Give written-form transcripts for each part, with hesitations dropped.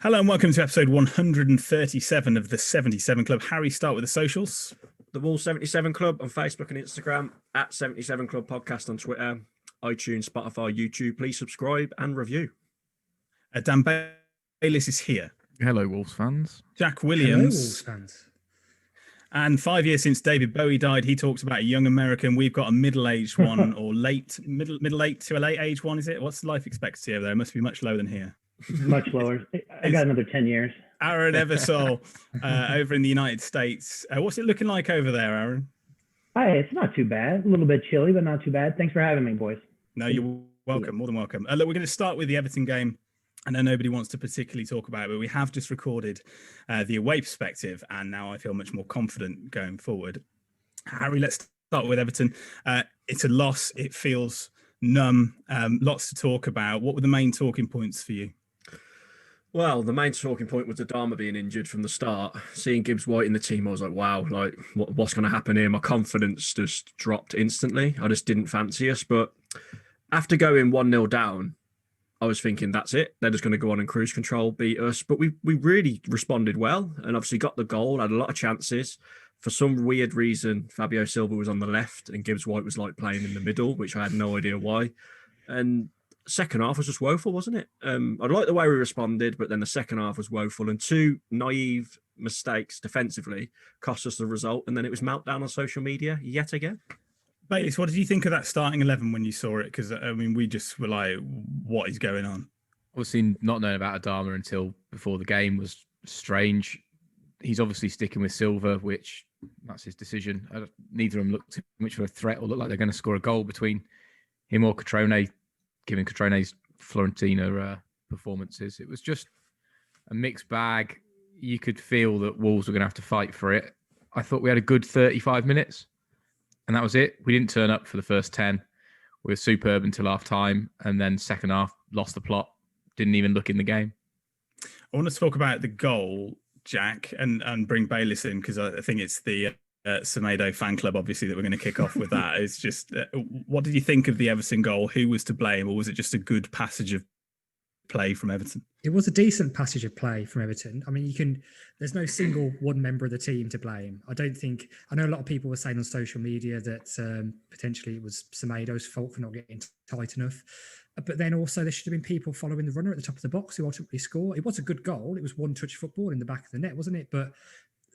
Hello and welcome to episode 137 of the 77 Club. Harry, start with the socials. The Wall 77 Club on Facebook and Instagram, at 77 Club Podcast on Twitter, iTunes, Spotify, YouTube. Please subscribe and review. Dan Bayliss is here. Hello, Wolves fans. Jack Williams. Hello, Wolves fans. And 5 years since David Bowie died, he talks about a young American. We've got a middle-aged one or middle-late to a late age one, is it? What's the life expectancy over there? It must be much lower than here. Much lower. I got another 10 years. Aaron Eversole over in the United States. What's it looking like over there, Aaron? Hi, it's not too bad. A little bit chilly, but not too bad. Thanks for having me, boys. No, you're welcome. More than welcome. Look, we're going to start with the Everton game. I know nobody wants to particularly talk about it, but we have just recorded the away perspective, and now I feel much more confident going forward. Harry, let's start with Everton. It's a loss. It feels numb. Lots to talk about. What were the main talking points for you? Well, the main talking point was Adama being injured from the start. Seeing Gibbs White in the team, I was like, wow, like what's going to happen here? My confidence just dropped instantly. I just didn't fancy us. But after going 1-0 down, I was thinking, that's it. They're just going to go on and cruise control, beat us. But we really responded well and obviously got the goal, had a lot of chances. For some weird reason, Fabio Silva was on the left and Gibbs White was like playing in the middle, which I had no idea why. And second half was just woeful, wasn't it? I like the way we responded, but then the second half was woeful. And two naive mistakes defensively cost us the result. And then it was meltdown on social media yet again. Bayliss, what did you think of that starting 11 when you saw it? Because, I mean, we just were like, what is going on? Obviously, not knowing about Adama until before the game was strange. He's obviously sticking with Silva, which that's his decision. Neither of them look too much of a threat or look like they're going to score a goal between him or Cutrone, given Cutrone's Florentina performances. It was just a mixed bag. You could feel that Wolves were going to have to fight for it. I thought we had a good 35 minutes. And that was it. We didn't turn up for the first 10. We were superb until half time. And then second half, lost the plot. Didn't even look in the game. I want to talk about the goal, Jack, and bring Bayliss in, because I think it's the Semedo fan club, obviously, that we're going to kick off with that. It's just, what did you think of the Everton goal? Who was to blame? Or was it just a good passage of play from Everton? It was a decent passage of play from Everton. I mean, there's no single one member of the team to blame. I know a lot of people were saying on social media that potentially it was Semedo's fault for not getting tight enough. But then also there should have been people following the runner at the top of the box who ultimately scored. It was a good goal. It was one-touch football in the back of the net, wasn't it? But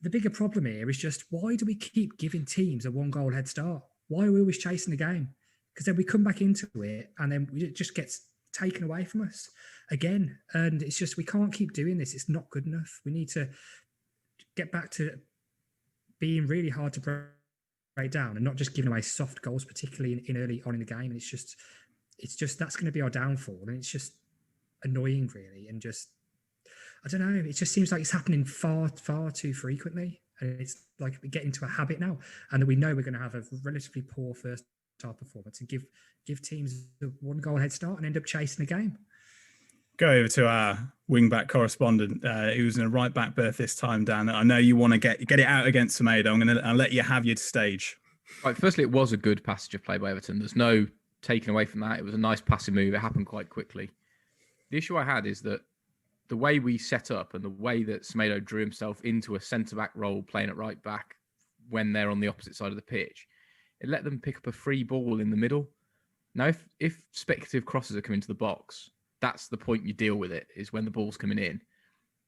the bigger problem here is just, why do we keep giving teams a one-goal head start? Why are we always chasing the game? Because then we come back into it and then it just gets taken away from us again. And it's just, we can't keep doing this. It's not good enough. We need to get back to being really hard to break down and not just giving away soft goals, particularly in early on in the game. And it's just that's going to be our downfall. And it's just annoying, really. And just, I don't know, it just seems like it's happening far, far too frequently. And it's like we get into a habit now, and that we know we're going to have a relatively poor first half performance and give teams a one goal head start and end up chasing the game. Go over to our wing-back correspondent, who's in a right-back berth this time, Dan. I know you want to get it out against Semedo. I'll let you have your stage. Right, firstly, it was a good passage of play by Everton. There's no taking away from that. It was a nice passing move. It happened quite quickly. The issue I had is that the way we set up and the way that Semedo drew himself into a centre-back role playing at right-back when they're on the opposite side of the pitch, it let them pick up a free ball in the middle. Now, if speculative crosses are coming to the box, that's the point you deal with it, is when the ball's coming in.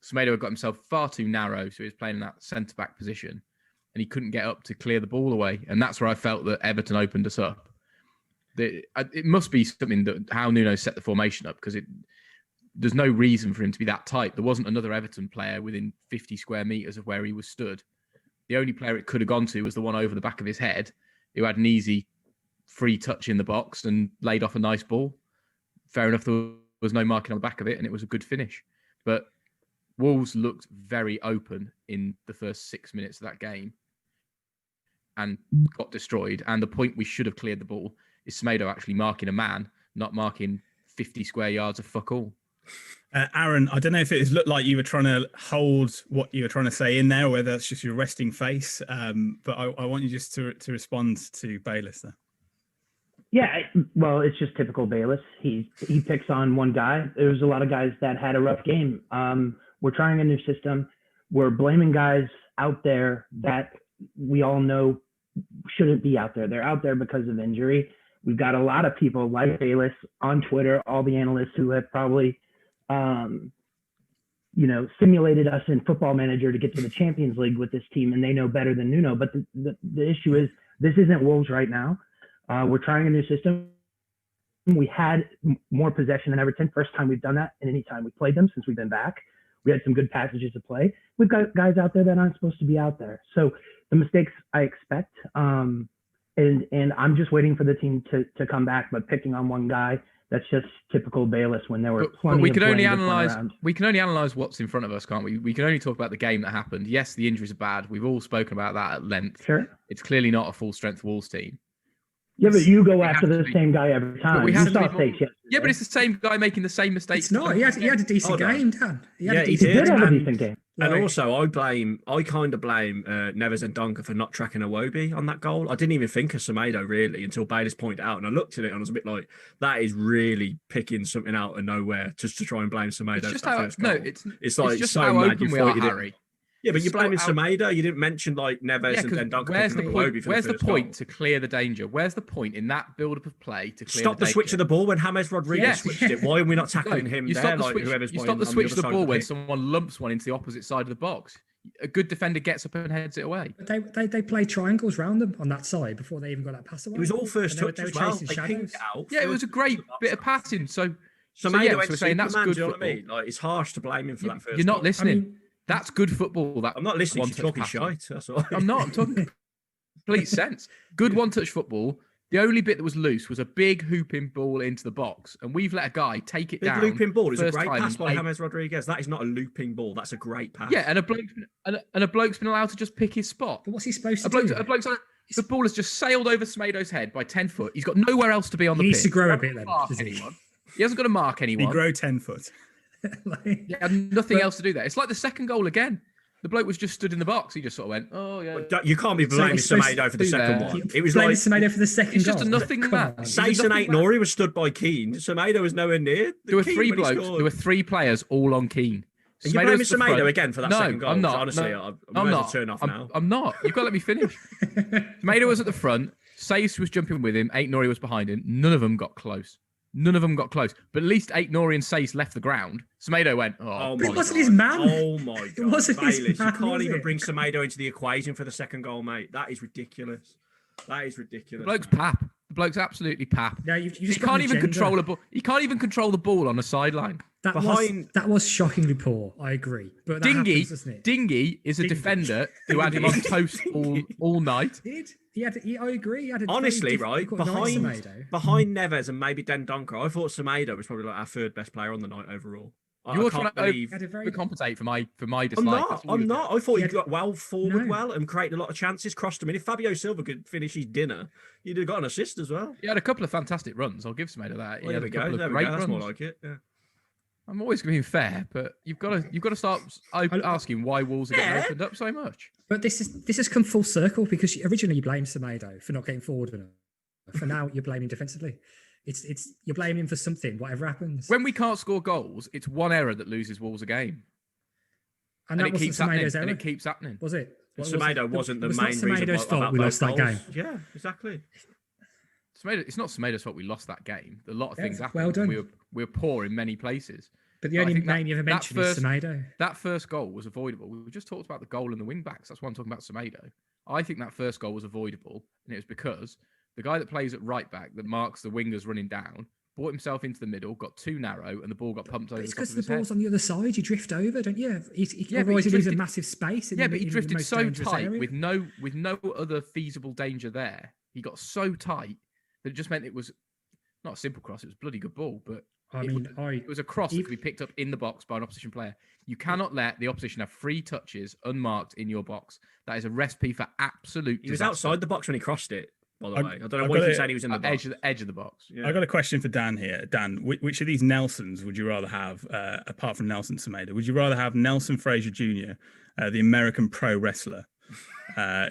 Semedo had got himself far too narrow, so he was playing in that centre-back position, and he couldn't get up to clear the ball away. And that's where I felt that Everton opened us up. It must be something that how Nuno set the formation up, because there's no reason for him to be that tight. There wasn't another Everton player within 50 square metres of where he was stood. The only player it could have gone to was the one over the back of his head, who had an easy free touch in the box and laid off a nice ball. Fair enough, there was no marking on the back of it, and it was a good finish. But Wolves looked very open in the first 6 minutes of that game and got destroyed. And the point we should have cleared the ball is Semedo actually marking a man, not marking 50 square yards of fuck all. Aaron, I don't know if it looked like you were trying to hold what you were trying to say in there, or whether that's just your resting face. But I want you just to respond to Bayliss there. Yeah, well, it's just typical Bayliss. He picks on one guy. There was a lot of guys that had a rough game. We're trying a new system. We're blaming guys out there that we all know shouldn't be out there. They're out there because of injury. We've got a lot of people like Bayless on Twitter, all the analysts who have probably, simulated us in Football Manager to get to the Champions League with this team, and they know better than Nuno. But the issue is this isn't Wolves right now. We're trying a new system. We had more possession than Everton. First time we've done that in any time we played them since we've been back. We had some good passages to play. We've got guys out there that aren't supposed to be out there. So the mistakes I expect, and I'm just waiting for the team to come back. But picking on one guy, that's just typical Bayless when there were plenty. But we of can only blame to analyze. around. We can only analyze what's in front of us, can't we? We can only talk about the game that happened. Yes, the injuries are bad. We've all spoken about that at length. Sure. It's clearly not a full strength Wolves team. Yeah, but you go after the same guy every time. we You have to saw be stakes yesterday. Yeah, but it's the same guy making the same mistakes. It's not. He had a decent Hold on. game, Dan. He had Yeah, a he decent He did game. have a and, decent game. And like, also, I kind of blame Neves and Dunker for not tracking Iwobi on that goal. I didn't even think of Semedo really until Bayless pointed out, and I looked at it and I was a bit like, that is really picking something out of nowhere just to try and blame Semedo. It's just for that how first no, goal. it's like just so how mad open you we are, fighted it. Harry. Yeah, but It's you're blaming so out- Semedo. You didn't mention like Neves Yeah, and then Dunker where's the picking up point? Iwobi for Where's the the first point goal. to clear the danger? Where's the point in that build-up of play to clear Stop the danger? switch of the ball when James Rodriguez Yeah. switched it. Why are we not tackling him you there? stop the Like switch. whoever's You playing stop the on switch other of the side ball when pitch. someone lumps one into the opposite side of the box. A good defender gets up and heads it away. But they played triangles round them on that side before they even got that pass away. It was all first And touch they were as well. chasing They pinged shadows. it out. Yeah, it was a great bit of passing. So yeah, Semedo so went we're saying that's Superman, good do you know what I football. mean? Like it's harsh to blame him for that first. You're not goal. listening. I mean, That's good football. That I'm not listening. one You're touch talking passing. shite. That's all. I'm not. I'm talking complete sense. Good one-touch football. The only bit that was loose was a big hooping ball into the box, and we've let a guy take it Big down. looping ball is a first great time pass in by eight- James Rodriguez. That is not a looping ball. That's a great pass. Yeah, and a bloke's been allowed to just pick his spot. but what's he supposed to A bloke's, do? a bloke's the ball has just sailed over Semedo's head by 10 foot. He's got nowhere else to be on He the needs pitch. to grow a He hasn't bit got then, to mark does he? anyone. He hasn't got to mark He anyone. grow 10 foot. Like, He had nothing else to do there. It's like the second goal again. The bloke was just stood in the box. He just sort of went, oh, yeah. But you can't be So blaming he's supposed Semedo for the do second that. one. It was blaming like Semedo for the second He's goal. just a nothing Come man. on. He's a Sace and nothing Eight man. Nori was stood by Keane. Semedo was nowhere near. There were three blokes. There were three players all on Keane. Are you Semedo blaming was at the Semedo front. again for that No, second goal? I'm not. Honestly, No, I I'm might as well not. turn off now. I'm not. You've got to let me finish. Semedo was at the front. Sace was jumping with him. Eight Nori was behind him. None of them got close. But at least Eight Nori and Sace left the ground. Semedo went, Oh But it my wasn't God. his man. Oh my It God. wasn't his Bayless, man, you can't was even it? bring Semedo into the equation for the second goal, mate. That is ridiculous. That is the ridiculous. bloke's mate. pap. The bloke's absolutely pap. No, you He just got can't an even agenda. control a ball. He can't even control the ball on a sideline. Behind- That was shockingly poor. I agree. But that Dingy, happens, doesn't it? Dingy is a Dingy. defender who had him on toast all night. I agree. He had a Honestly, very right, difficult night, behind Semedo. behind Neves and maybe Den Donker, I thought Semedo was probably like our third best player on the night overall. You're I trying can't to believe. He had a very overcompensate for my I'm dislike. not. That's all I'm it not. is. I thought he had- got well forward No. well and created a lot of chances, crossed them in. If Fabio Silva could finish his dinner, he'd have got an assist as well. He had a couple of fantastic runs. I'll give Semedo that. He Well, there had we a go. couple There of we great go. That's runs. more like it. Yeah. I'm always being fair, but you've got to start asking why Wolves are getting Fair? opened up so much. But this has come full circle because originally you blamed Semedo for not getting forward enough. For now you're blaming defensively. It's you're blaming him for something, whatever happens. When we can't score goals, it's one error that loses Wolves a game, and and that it wasn't keeps happening. Semedo's error, And it keeps happening. was it? Semedo wasn't the it was main not reason Semedo's about fault we those lost that goals. game. Yeah, exactly. It's not Semedo's fault we lost that game. A lot of Yeah, things happened. well done. We were poor in many places. But the I only think name you ever mentioned is Semedo. That first goal was avoidable. We just talked about the goal and the wing backs. That's why I'm talking about Semedo. I think that first goal was avoidable, and it was because the guy that plays at right back that marks the wingers running down brought himself into the middle, got too narrow, and the ball got pumped over It's the top because of the his head. ball's on the other side. You drift over, don't you? Yeah, but Otherwise, he you lose a drifted- massive space. In Yeah, the, but he in the drifted most so dangerous tight area. with no other feasible danger there. He got so tight that it just meant it was not a simple cross. It was a bloody good ball, but I it mean, it was a cross that could be picked up in the box by an opposition player. You cannot let the opposition have free touches unmarked in your box. That is a recipe for absolute He was disaster. outside the box when he crossed it. By the I- way, I don't know I've why got you it saying he was in the box. edge of the box. Yeah. I got a question for Dan here. Dan, which of these Nelsons would you rather have, apart from Nelson Semedo? Would you rather have Nelson Fraser Jr., the American pro wrestler, or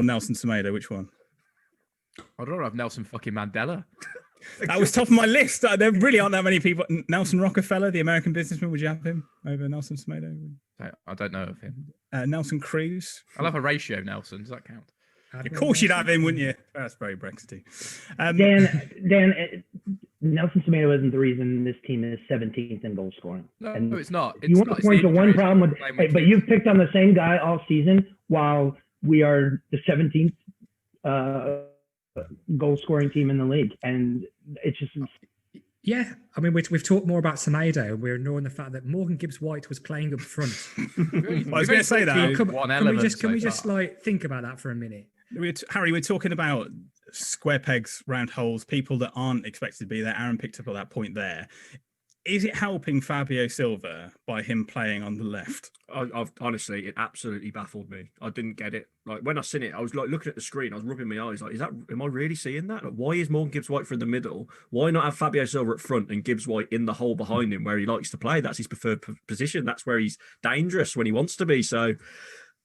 Nelson Semedo? Which one? I'd rather have Nelson fucking Mandela. That was top of my list. There really aren't that many people. Nelson Rockefeller, the American businessman, would you have him over Nelson Semedo? I don't know of him. Nelson Cruz. I love a ratio, Nelson. Does that count? Of course you'd have him, wouldn't you? That's very Brexity. Dan, Nelson Semedo isn't the reason this team is 17th in goal scoring. No, And it's not. you want to point to one problem with, but you've picked on the same guy all season while we are the 17th goal scoring team in the league. And it's just. Yeah, I mean, we've talked more about Semedo. We're ignoring the fact that Morgan Gibbs-White was playing up front. I was going to say that. Can we just like think about that for a minute? Harry, we're talking about square pegs, round holes, people that aren't expected to be there. Aaron picked up on that point there. Is it helping Fabio Silva by him playing on the left? I've honestly, it absolutely baffled me. I didn't get it. Like when I seen it, I was like looking at the screen. I was rubbing my eyes. Like, am I really seeing that? Like, why is Morgan Gibbs-White for the middle? Why not have Fabio Silva at front and Gibbs-White in the hole behind him where he likes to play? That's his preferred position. That's where he's dangerous when he wants to be. So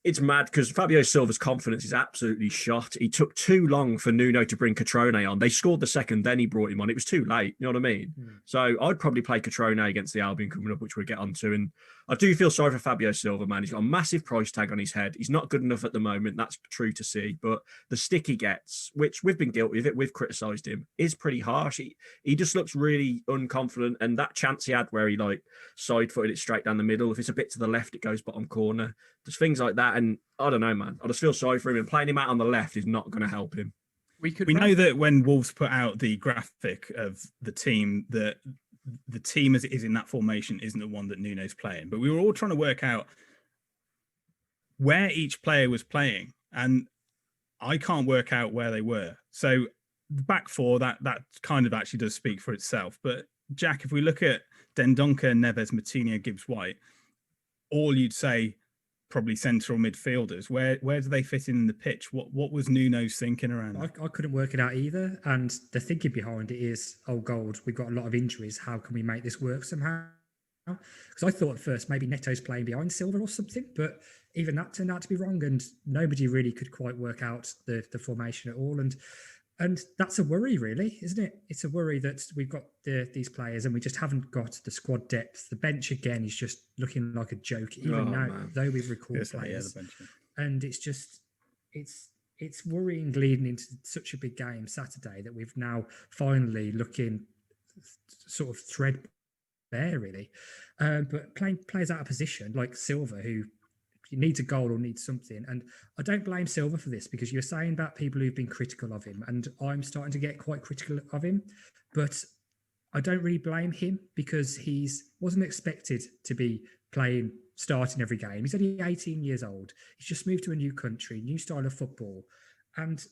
it's mad because Fabio Silva's confidence is absolutely shot. He took too long for Nuno to bring Catrone on. They scored the second, then he brought him on. It was too late. You know what I mean? So I'd probably play Catrone against the Albion coming up, which we'll get onto. And I do feel sorry for Fabio Silva, man. He's got a massive price tag on his head. He's not good enough at the moment. That's true to see. But the stick he gets, which we've been guilty of it, we've criticised him, is pretty harsh. He just looks really unconfident. And that chance he had where he like side-footed it straight down the middle, if it's a bit to the left, it goes bottom corner. There's things like that. And I don't know, man. I just feel sorry for him. And playing him out on the left is not going to help him. We know that when Wolves put out the graphic of the team, that the team as it is in that formation isn't the one that Nuno's playing. But we were all trying to work out where each player was playing, and I can't work out where they were. So the back four, that kind of actually does speak for itself. But Jack, if we look at Dendoncker, Neves, Moutinho, Gibbs-White, all you'd say probably central midfielders. Where do they fit in the pitch? What was Nuno's thinking around? I couldn't work it out either. And the thinking behind it is, oh, Gold, we've got a lot of injuries. How can we make this work somehow? Because I thought at first maybe Neto's playing behind Silva or something, but even that turned out to be wrong, and nobody really could quite work out the formation at all. And that's a worry, really, isn't it? It's a worry that we've got these players and we just haven't got the squad depth. The bench, again, is just looking like a joke, even though we've recalled players. And it's just, it's worrying leading into such a big game Saturday that we've now finally looking sort of threadbare, really. But playing players out of position, like Silva, who needs a goal or needs something. And I don't blame Silva for this, because you're saying about people who've been critical of him, and I'm starting to get quite critical of him, but I don't really blame him because wasn't expected to be starting every game. He's only 18 years old. He's just moved to a new country, new style of football. And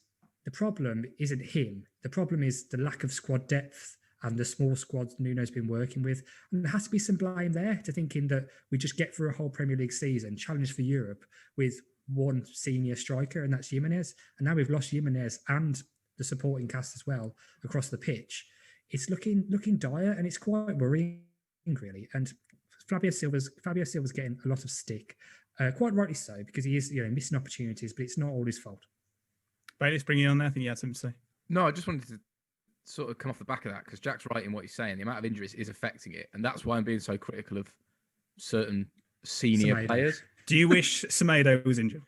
the problem isn't him. The problem is the lack of squad depth and the small squads Nuno's been working with. And there has to be some blame there to thinking that we just get through a whole Premier League season, challenge for Europe, with one senior striker, and that's Jimenez. And now we've lost Jimenez and the supporting cast as well across the pitch. It's looking dire, and it's quite worrying, really. And Fabio Silva's getting a lot of stick, quite rightly so, because he is missing opportunities, but it's not all his fault. Bailey, let's bring you on there. I think you had something to say. No, I just wanted to sort of come off the back of that, because Jack's right in what he's saying. The amount of injuries is affecting it, and that's why I'm being so critical of certain senior players. Do you wish Semedo was injured?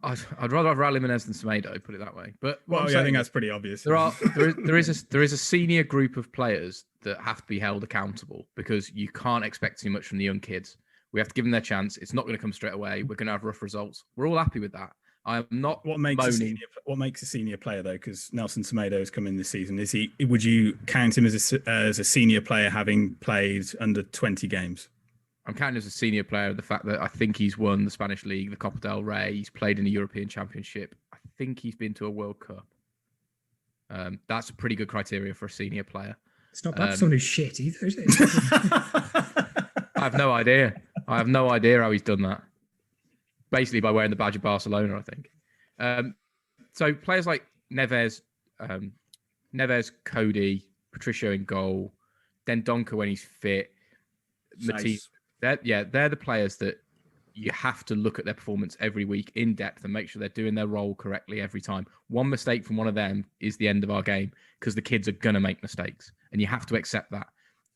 I'd rather have Raul Jimenez than Semedo, put it that way. But I think that's pretty obvious. There is a senior group of players that have to be held accountable, because you can't expect too much from the young kids. We have to give them their chance. It's not going to come straight away. We're going to have rough results. We're all happy with that. I am not. What makes a senior player, though? Because Nelson Semedo has come in this season. Would you count him as a senior player, having played under 20 games? I'm counting as a senior player the fact that I think he's won the Spanish League, the Copa del Rey. He's played in a European Championship. I think he's been to a World Cup. That's a pretty good criteria for a senior player. It's not bad for someone who's shit either, is it? I have no idea. How he's done that. Basically by wearing the badge of Barcelona, I think. So players like Neves, Cody, Patricio in goal, Dendoncker when he's fit, Matisse. They're the players that you have to look at their performance every week in depth and make sure they're doing their role correctly every time. One mistake from one of them is the end of our game, because the kids are going to make mistakes, and you have to accept that.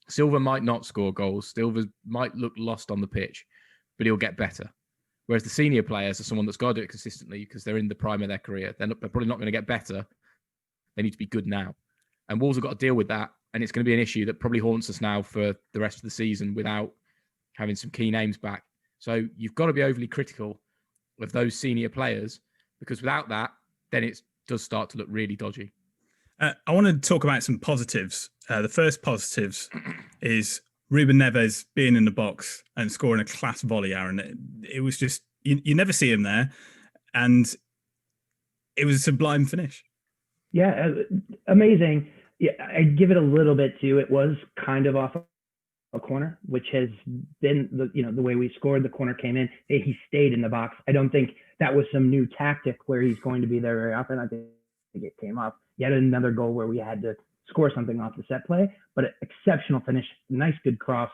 Silva might not score goals. Silva might look lost on the pitch, but he'll get better. Whereas the senior players are someone that's got to do it consistently because they're in the prime of their career. They're probably not going to get better. They need to be good now. And Wolves have got to deal with that. And it's going to be an issue that probably haunts us now for the rest of the season without having some key names back. So you've got to be overly critical of those senior players, because without that, then it does start to look really dodgy. I want to talk about some positives. The first positives is Ruben Neves being in the box and scoring a class volley, Aaron. It was just, you never see him there. And it was a sublime finish. Yeah, amazing. Yeah, I'd give it a little bit too. It was kind of off a corner, which has been the way we scored. The corner came in. He stayed in the box. I don't think that was some new tactic where he's going to be there very often. I think it came up. Yet another goal where we had to score something off the set play, but exceptional finish, nice, good cross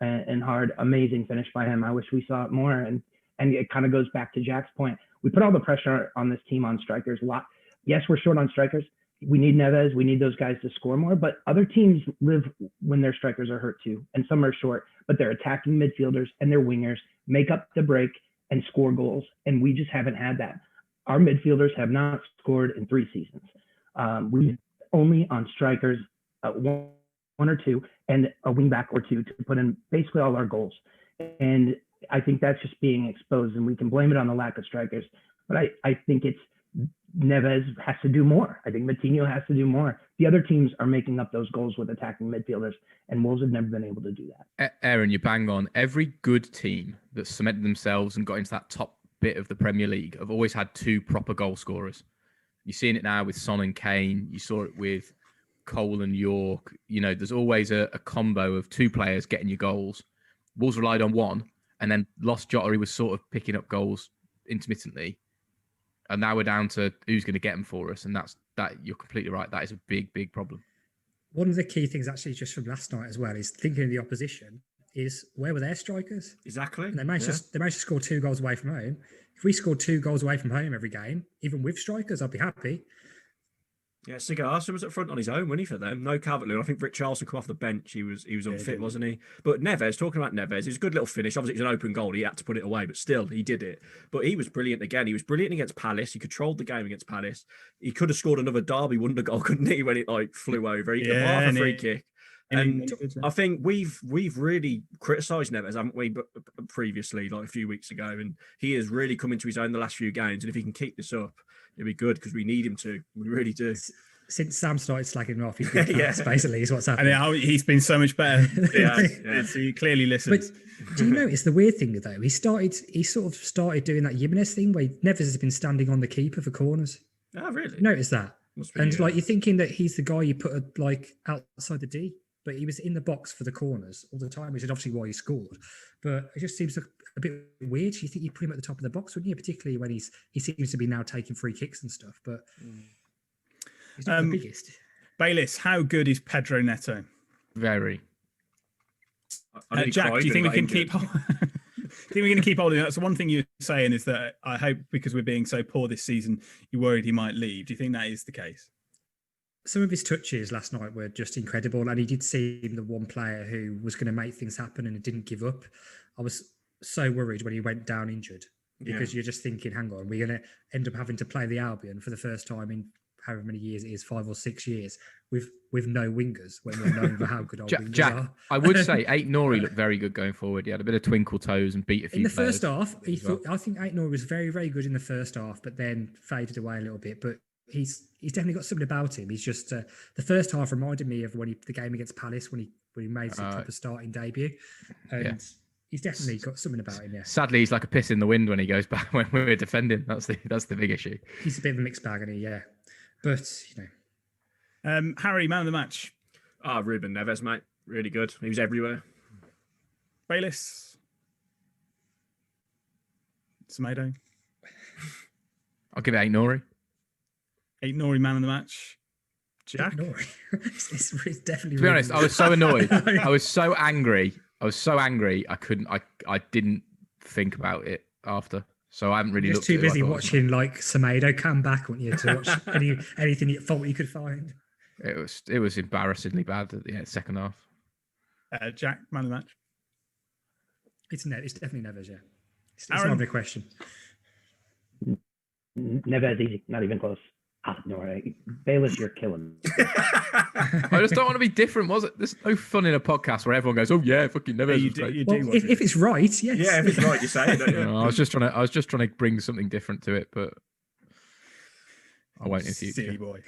and hard, amazing finish by him. I wish we saw it more. And it kind of goes back to Jack's point. We put all the pressure on this team on strikers a lot. Yes, we're short on strikers. We need Neves. We need those guys to score more, but other teams live when their strikers are hurt too. And some are short, but they're attacking midfielders and their wingers make up the break and score goals. And we just haven't had that. Our midfielders have not scored in 3 seasons. We only on strikers, one or two, and a wing back or two to put in basically all our goals. And I think that's just being exposed, and we can blame it on the lack of strikers. But I think it's Neves has to do more. I think Matinho has to do more. The other teams are making up those goals with attacking midfielders, and Wolves have never been able to do that. Aaron, you bang on. Every good team that cemented themselves and got into that top bit of the Premier League have always had 2 proper goal scorers. You're seeing it now with Son and Kane. You saw it with Cole and York. There's always a combo of 2 players getting you goals. Wolves relied on one, and then lost Jota. He was sort of picking up goals intermittently. And now we're down to who's going to get them for us. And that you're completely right. That is a big, big problem. One of the key things actually just from last night as well is thinking of the opposition is where were their strikers? Exactly. And they managed to score 2 goals away from home. If we scored 2 goals away from home every game, even with strikers, I'd be happy. Yeah, Sigurdsson was up front on his own, wasn't he, for them? No Calvert-Lewin. I think Rick Charlson come off the bench. He was unfit, wasn't he? But Neves, talking about Neves, it was a good little finish. Obviously, it was an open goal. He had to put it away, but still, he did it. But he was brilliant again. He was brilliant against Palace. He controlled the game against Palace. He could have scored another Derby wonder goal, couldn't he, when it flew over? He could have half a free kick. And I think we've really criticised Neves, haven't we, previously, like a few weeks ago, and he has really come into his own the last few games. And if he can keep this up, it'll be good because we need him to. We really do. Since Sam started slagging him off, he's been basically is what's happening. And he's been so much better. So he clearly listens. But do you notice the weird thing though? He sort of started doing that Jimenez thing where Neves has been standing on the keeper for corners. Oh, really? Notice that? And you're thinking that he's the guy you put outside the D, but he was in the box for the corners all the time, which is obviously why he scored. But it just seems a bit weird. You think you'd put him at the top of the box, wouldn't you? Particularly when he seems to be now taking free kicks and stuff. But he's not the biggest. Bayliss, how good is Pedro Neto? Very. Jack, do you think we can keep? I think we're going to keep holding. That's the one thing you're saying is that I hope because we're being so poor this season, you're worried he might leave. Do you think that is the case? Some of his touches last night were just incredible, and he did seem the one player who was going to make things happen and didn't give up. I was so worried when he went down injured because you're just thinking, hang on, we're going to end up having to play the Albion for the first time in however many years it is, 5 or 6 years, with no wingers when we're known for how good our wingers Jack, are. I would say Ait-Nouri looked very good going forward. He had a bit of twinkle toes and beat a few in the players. first half. I think Ait-Nouri was very, very good in the first half, but then faded away a little bit. But he's definitely got something about him. He's just the first half reminded me of the game against Palace when he made his proper starting debut, and he's definitely got something about him. Yeah. Sadly, he's like a piss in the wind when he goes back when we're defending. That's the big issue. He's a bit of a mixed bag, isn't he? Yeah, but Harry, man of the match. Ruben Neves, mate, really good. He was everywhere. Bayliss, Semedo. I'll give it Ait-Nouri. Ait-Nouri, man of the match. Jack. It's definitely. To be honest, I was so annoyed. I was so angry. I didn't think about it after. So I haven't really You're looked just too at who I busy thought was watching like Semedo come back, weren't you, to watch anything at fault you could find. It was embarrassingly bad at the second half. Jack, man of the match. It's definitely Neves, yeah. It's Aaron? not a big question. Neves easy, not even close. No, right. Bayless, you're killing me. I just don't want to be different, was it? There's no fun in a podcast where everyone goes, "Oh yeah, fucking Neves." You was do, great." you Well, do if it's right, yes. Yeah, if it's right, you say it, don't you? No, I was just trying to bring something different to it, but I won't in future. Silly boy.